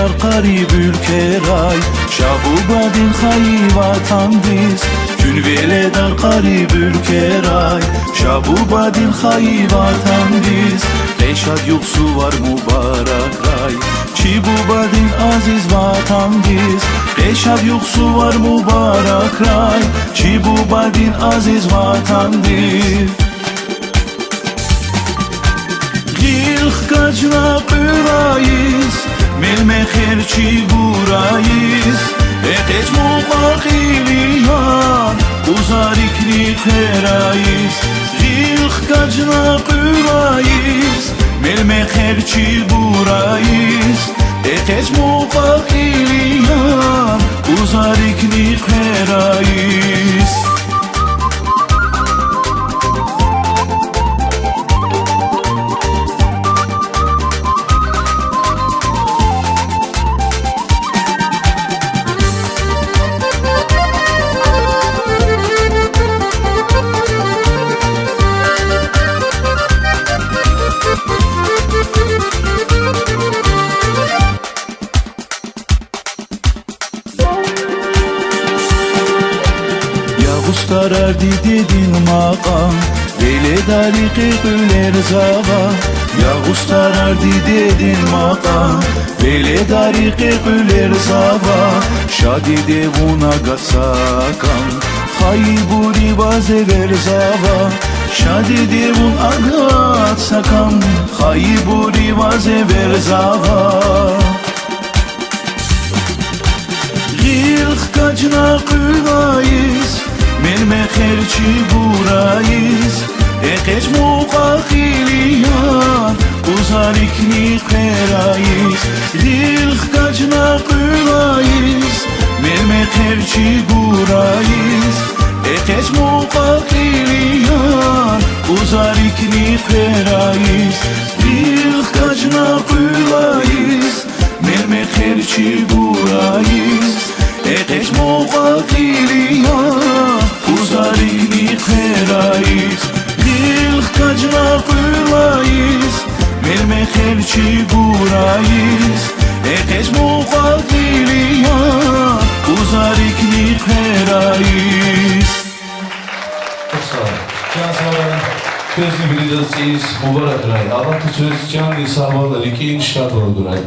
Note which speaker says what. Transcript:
Speaker 1: در قریب ülkerای Şabubadin xayi vatandiz Gün vele در قریب ülkeray Şabubadin xayi vatandiz Reşad yoksu var mübarek ray Çibubadin aziz vatandiz Reşad yoksu var mübarek ray Çibubadin aziz vatandiz Gilx kacna pırayız Melme xerçi burayız Eteç muqaqiliyan Uzarikli xerayız Gilx kacna pırayız Melme xerçi burayız Eteç muqaqiliyan Uzarikli xerayız Ustarardi dedin makam Vele dariki güler zava Ya ustarardi dedin makam Vele dariki güler zava Şadi devuna gasakam Hayi buri vaze ver zava Şadi devun agat sakam Hayi buri vaze ver zava Gilx kacna kılayız Melme xerçi burayız Ekeç muqaqiliyan Uzarikli xerayız Gilx kacna kılayız Melme xerçi burayız Ekeç muqaqiliyan Uzarikli xerayız Gilx kacna kılayız Melme xerçi burayız Ekeç muqaqiliyan Uzarikli xerayız Gilx kacna kılayız Melme xerçi burayız Ekeç muqaqiliyan Uzarikli xerayız
Speaker 2: Çok sağ olun. Can sağ olun. Sözünü bileceğiz. Mübarek ray. Allah söz can sahabalar iki inşaat oldu ray.